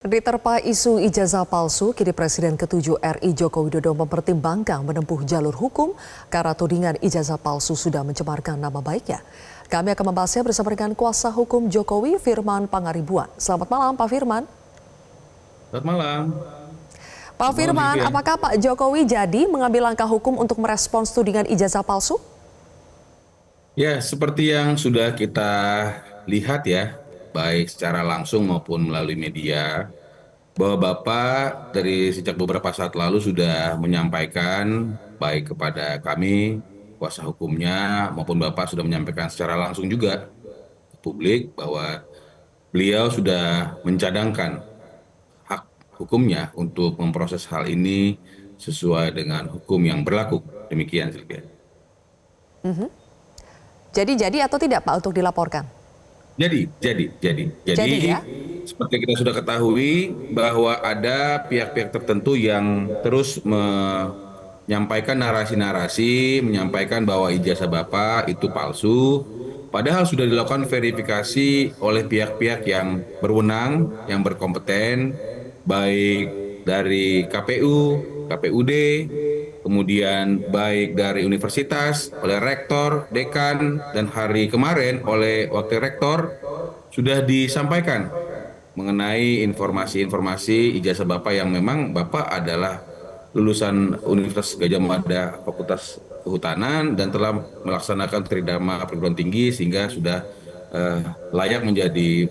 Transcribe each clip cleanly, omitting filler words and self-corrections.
Diterpa isu ijazah palsu, kini Presiden ke-7 RI Joko Widodo mempertimbangkan menempuh jalur hukum karena tudingan ijazah palsu sudah mencemarkan nama baiknya. Kami akan membahasnya bersama dengan kuasa hukum Jokowi, Firman Pangaribuan. Selamat malam, Pak Firman. Selamat malam. Pak Firman, apakah Pak Jokowi jadi mengambil langkah hukum untuk merespons tudingan ijazah palsu? Ya, seperti yang sudah kita lihat ya, baik secara langsung maupun melalui media, bahwa Bapak dari sejak beberapa saat lalu sudah menyampaikan baik kepada kami, kuasa hukumnya, maupun Bapak sudah menyampaikan secara langsung juga ke publik bahwa beliau sudah mencadangkan hak hukumnya untuk memproses hal ini sesuai dengan hukum yang berlaku. Demikian, Silvia. Jadi atau tidak Pak untuk dilaporkan? Jadi Ya? seperti kita sudah ketahui bahwa ada pihak-pihak tertentu yang terus menyampaikan narasi-narasi, menyampaikan bahwa ijazah Bapak itu palsu, padahal sudah dilakukan verifikasi oleh pihak-pihak yang berwenang, yang berkompeten, baik dari KPU, KPUD, kemudian baik dari universitas, oleh rektor, dekan, dan hari kemarin oleh wakil rektor sudah disampaikan mengenai informasi-informasi ijazah Bapak yang memang Bapak adalah lulusan Universitas Gadjah Mada Fakultas Kehutanan dan telah melaksanakan tridharma perguruan tinggi sehingga sudah layak menjadi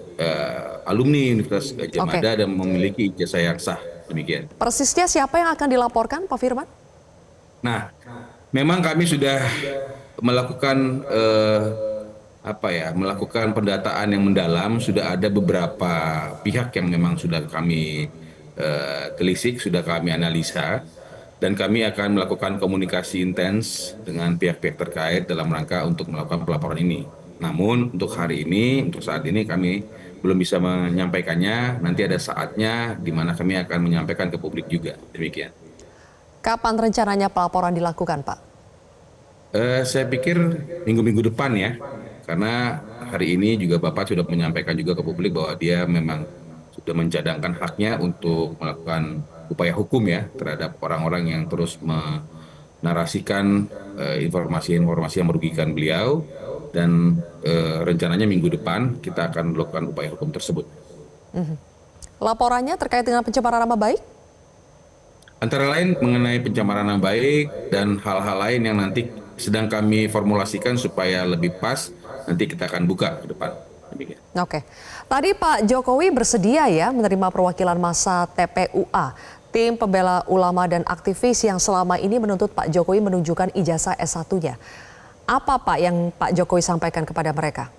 alumni Universitas Gadjah Oke. Mada dan memiliki ijazah yang sah. Demikian. Persisnya siapa yang akan dilaporkan, Pak Firman? Nah, memang kami sudah melakukan melakukan pendataan yang mendalam. Sudah ada beberapa pihak yang memang sudah kami telisik, sudah kami analisa, dan kami akan melakukan komunikasi intens dengan pihak-pihak terkait dalam rangka untuk melakukan pelaporan ini. Namun untuk hari ini, untuk saat ini kami belum bisa menyampaikannya. Nanti ada saatnya di mana kami akan menyampaikan ke publik juga. Demikian. Kapan rencananya pelaporan dilakukan, Pak? Saya pikir minggu-minggu depan ya, karena hari ini juga Bapak sudah menyampaikan juga ke publik bahwa dia memang sudah mencadangkan haknya untuk melakukan upaya hukum ya terhadap orang-orang yang terus menarasikan informasi-informasi yang merugikan beliau, dan rencananya minggu depan kita akan melakukan upaya hukum tersebut. Laporannya terkait dengan pencemaran nama baik? Antara lain mengenai pencemaran nama baik dan hal-hal lain yang nanti sedang kami formulasikan supaya lebih pas, nanti kita akan buka ke depan. Demikian. Oke. Tadi Pak Jokowi bersedia ya menerima perwakilan massa TPUA, tim pembela ulama dan aktivis yang selama ini menuntut Pak Jokowi menunjukkan ijazah S1-nya. Apa Pak yang Pak Jokowi sampaikan kepada mereka?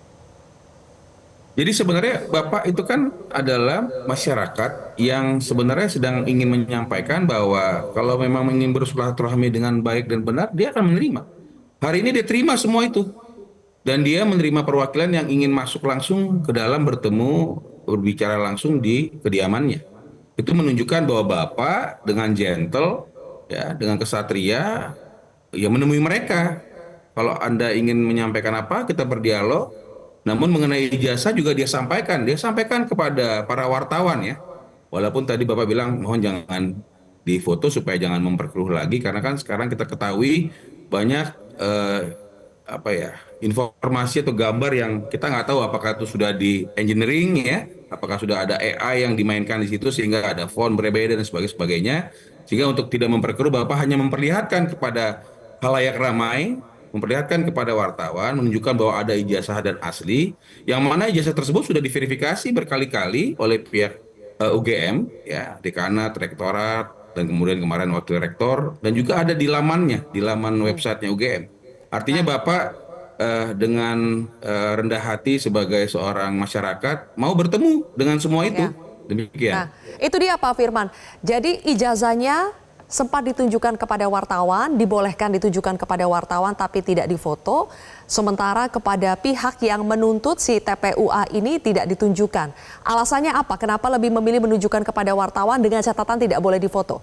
Jadi sebenarnya Bapak itu kan adalah masyarakat yang sebenarnya sedang ingin menyampaikan bahwa kalau memang ingin bersilaturahmi dengan baik dan benar, dia akan menerima. Hari ini dia terima semua itu. Dan dia menerima perwakilan yang ingin masuk langsung ke dalam, bertemu, berbicara langsung di kediamannya. Itu menunjukkan bahwa Bapak dengan gentle, ya, dengan kesatria, ya menemui mereka. Kalau Anda ingin menyampaikan apa, kita berdialog. Namun mengenai ijazah juga dia sampaikan kepada para wartawan ya. Walaupun tadi Bapak bilang mohon jangan difoto supaya jangan memperkeruh lagi, karena kan sekarang kita ketahui banyak informasi atau gambar yang kita nggak tahu apakah itu sudah di engineering ya, apakah sudah ada AI yang dimainkan di situ sehingga ada font berbeda dan sebagainya. Sehingga untuk tidak memperkeruh, Bapak hanya memperlihatkan kepada halayak ramai, memperlihatkan kepada wartawan, menunjukkan bahwa ada ijazah dan asli, yang mana ijazah tersebut sudah diverifikasi berkali-kali oleh pihak UGM, ya, dekanat, rektorat, dan kemudian kemarin wakil rektor, dan juga ada di lamannya, di laman websitenya UGM. Artinya Nah, Bapak dengan rendah hati sebagai seorang masyarakat mau bertemu dengan semua itu. ya. Demikian. Nah, itu dia Pak Firman. Jadi ijazahnya sempat ditunjukkan kepada wartawan, dibolehkan ditunjukkan kepada wartawan tapi tidak difoto. Sementara kepada pihak yang menuntut si TPUA ini tidak ditunjukkan. Alasannya apa? Kenapa lebih memilih menunjukkan kepada wartawan dengan catatan tidak boleh difoto?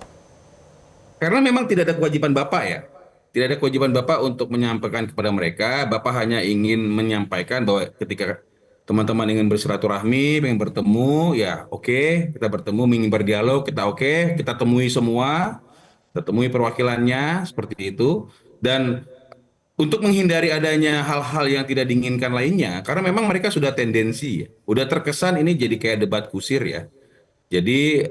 Karena memang tidak ada kewajiban Bapak ya. Tidak ada kewajiban Bapak untuk menyampaikan kepada mereka. Bapak hanya ingin menyampaikan bahwa ketika teman-teman ingin bersilaturahmi, ingin bertemu, ya oke, kita bertemu, ingin berdialog, kita oke, kita temui semua, kita temui perwakilannya seperti itu. Dan untuk menghindari adanya hal-hal yang tidak diinginkan lainnya, karena memang mereka sudah tendensi, ya, udah terkesan ini jadi kayak debat kusir ya. Jadi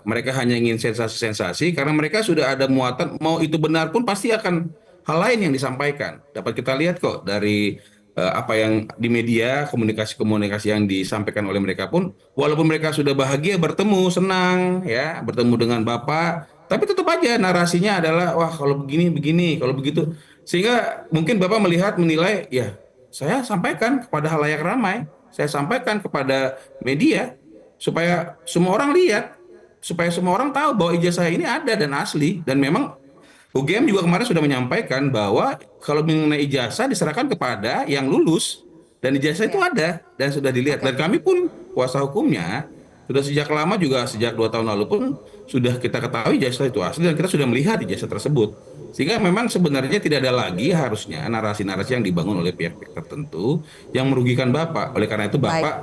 mereka hanya ingin sensasi-sensasi karena mereka sudah ada muatan, mau itu benar pun pasti akan hal lain yang disampaikan. Dapat kita lihat kok dari apa yang di media, komunikasi-komunikasi yang disampaikan oleh mereka pun, walaupun mereka sudah bahagia bertemu, senang ya, bertemu dengan Bapak, tapi tetap aja narasinya adalah wah kalau begini begini, kalau begitu. Sehingga mungkin Bapak melihat menilai ya, saya sampaikan kepada halayak ramai, saya sampaikan kepada media supaya semua orang lihat, supaya semua orang tahu bahwa ijazah ini ada dan asli. Dan memang UGM juga kemarin sudah menyampaikan bahwa kalau mengenai ijazah diserahkan kepada yang lulus, dan ijazah itu Ya, ada dan sudah dilihat. oke. Dan kami pun kuasa hukumnya sudah sejak lama, juga sejak 2 tahun lalu pun sudah kita ketahui ijazah itu asli dan kita sudah melihat ijazah tersebut. Sehingga memang sebenarnya tidak ada lagi harusnya narasi-narasi yang dibangun oleh pihak-pihak tertentu yang merugikan Bapak. Oleh karena itu Baik. Bapak,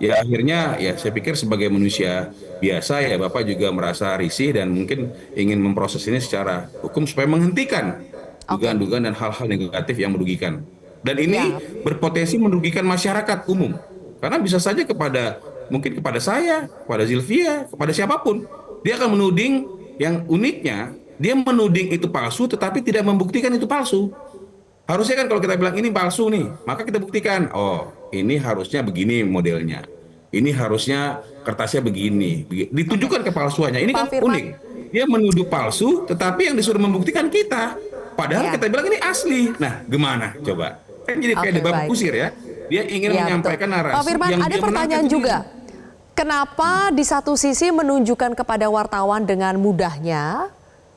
ya akhirnya ya saya pikir sebagai manusia biasa ya Bapak juga merasa risih dan mungkin ingin memproses ini secara hukum supaya menghentikan Oke. dugaan-dugaan dan hal-hal negatif yang merugikan. Dan Ya, ini berpotensi merugikan masyarakat umum. Karena bisa saja mungkin kepada saya, kepada Zilvia, kepada siapapun. Dia akan menuding, yang uniknya, dia menuding itu palsu tetapi tidak membuktikan itu palsu. Harusnya kan kalau kita bilang ini palsu nih, maka kita buktikan, oh ini harusnya begini modelnya. Ini harusnya kertasnya begini. oke. Ditunjukkan kepalsuannya. Ini Pak kan Firman, unik. Dia menuduh palsu, tetapi yang disuruh membuktikan kita. Padahal ya, kita bilang ini asli. Nah, gimana coba? Kan jadi kayak oke, debat baik. kusir ya. Dia ingin Ya, betul. menyampaikan Pak narasi Firman, yang ada dia menangkan pertanyaan sendiri. juga. Kenapa di satu sisi menunjukkan kepada wartawan dengan mudahnya,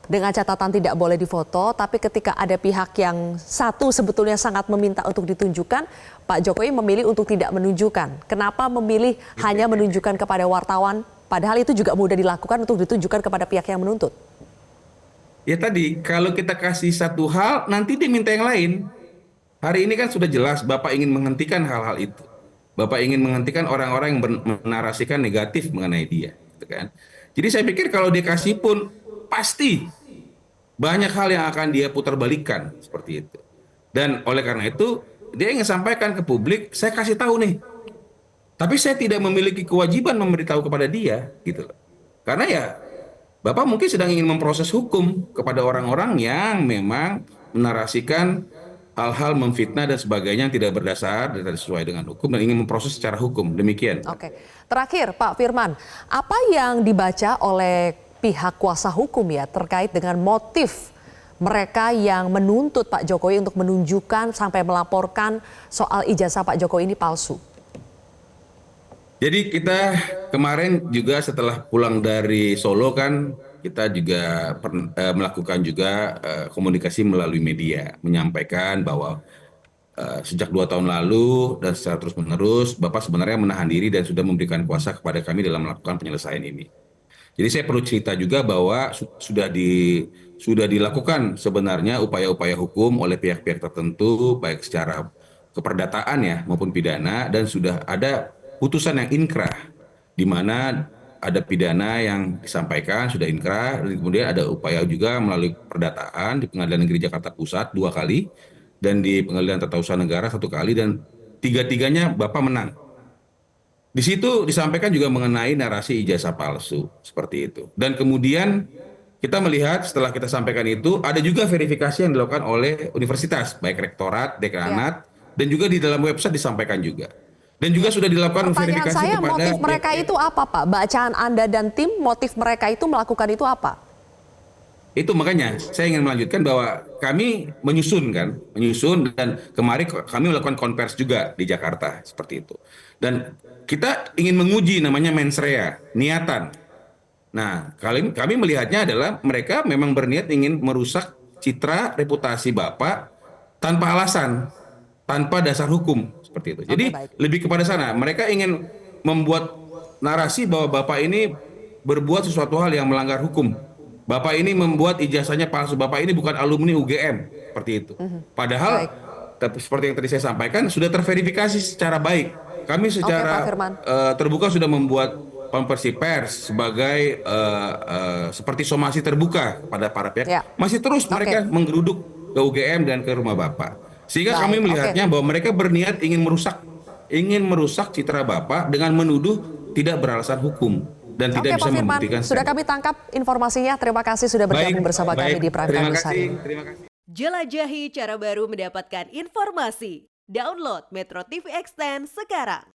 dengan catatan tidak boleh difoto, tapi ketika ada pihak yang satu sebetulnya sangat meminta untuk ditunjukkan, Pak Jokowi memilih untuk tidak menunjukkan. Kenapa memilih hanya menunjukkan kepada wartawan, padahal itu juga mudah dilakukan untuk ditunjukkan kepada pihak yang menuntut? Ya tadi, kalau kita kasih satu hal, nanti dia minta yang lain. Hari ini kan sudah jelas Bapak ingin menghentikan hal-hal itu. Bapak ingin menghentikan orang-orang yang menarasikan negatif mengenai dia, gitu kan. Jadi saya pikir kalau dia kasih pun pasti banyak hal yang akan dia putarbalikkan seperti itu. Dan oleh karena itu dia ingin sampaikan ke publik, saya kasih tahu nih. Tapi saya tidak memiliki kewajiban memberitahu kepada dia, gitu loh. Karena ya Bapak mungkin sedang ingin memproses hukum kepada orang-orang yang memang menarasikan hal-hal memfitnah dan sebagainya yang tidak berdasar dan tidak sesuai dengan hukum dan ingin memproses secara hukum. Demikian. Oke, terakhir Pak Firman, apa yang dibaca oleh pihak kuasa hukum ya terkait dengan motif mereka yang menuntut Pak Jokowi untuk menunjukkan sampai melaporkan soal ijazah Pak Jokowi ini palsu? Jadi kita kemarin juga setelah pulang dari Solo kan kita juga melakukan juga komunikasi melalui media, menyampaikan bahwa sejak 2 tahun lalu dan secara terus-menerus Bapak sebenarnya menahan diri dan sudah memberikan kuasa kepada kami dalam melakukan penyelesaian ini. Jadi saya perlu cerita juga bahwa sudah dilakukan sebenarnya upaya-upaya hukum oleh pihak-pihak tertentu baik secara keperdataan ya maupun pidana, dan sudah ada putusan yang inkrah di mana ada pidana yang disampaikan sudah inkrah, dan kemudian ada upaya juga melalui perdataan di Pengadilan Negeri Jakarta Pusat 2 kali dan di Pengadilan Tata Usaha Negara 1 kali, dan tiga-tiganya Bapak menang. Di situ disampaikan juga mengenai narasi ijazah palsu seperti itu. Dan kemudian kita melihat setelah kita sampaikan itu ada juga verifikasi yang dilakukan oleh universitas, baik rektorat, Ya, dekanat, dan juga di dalam website disampaikan juga. Dan juga ya. sudah dilakukan Pertanyaan verifikasi saya, kepada motif mereka itu apa Pak? Bacaan Anda dan tim, motif mereka itu melakukan itu apa? itu. Makanya saya ingin melanjutkan bahwa kami menyusun dan kemarin kami melakukan konvers juga di Jakarta seperti itu. Dan kita ingin menguji namanya mens rea, niatan. Nah, kami melihatnya adalah mereka memang berniat ingin merusak citra reputasi Bapak tanpa alasan, tanpa dasar hukum seperti itu. Jadi Oke, baik. lebih kepada sana. Mereka ingin membuat narasi bahwa Bapak ini berbuat sesuatu hal yang melanggar hukum. Bapak ini membuat ijazahnya palsu. Bapak ini bukan alumni UGM seperti itu. Padahal Baik. seperti yang tadi saya sampaikan sudah terverifikasi secara baik, kami Pak secara Firman. terbuka sudah membuat konversi pers sebagai seperti somasi terbuka kepada para pihak. Ya. Masih terus Oke. mereka menggeruduk ke UGM dan ke rumah Bapak. Sehingga Baik, kami oke. melihatnya bahwa mereka berniat ingin merusak citra Bapak dengan menuduh tidak beralasan hukum dan Oke, tidak Pak bisa Firman, membuktikan. sudah kami tangkap informasinya. Terima kasih sudah bergabung bersama kami di Prime Terima Time News hari kasih. ini. Terima kasih. Jelajahi cara baru mendapatkan informasi. Download Metro TV Extend sekarang.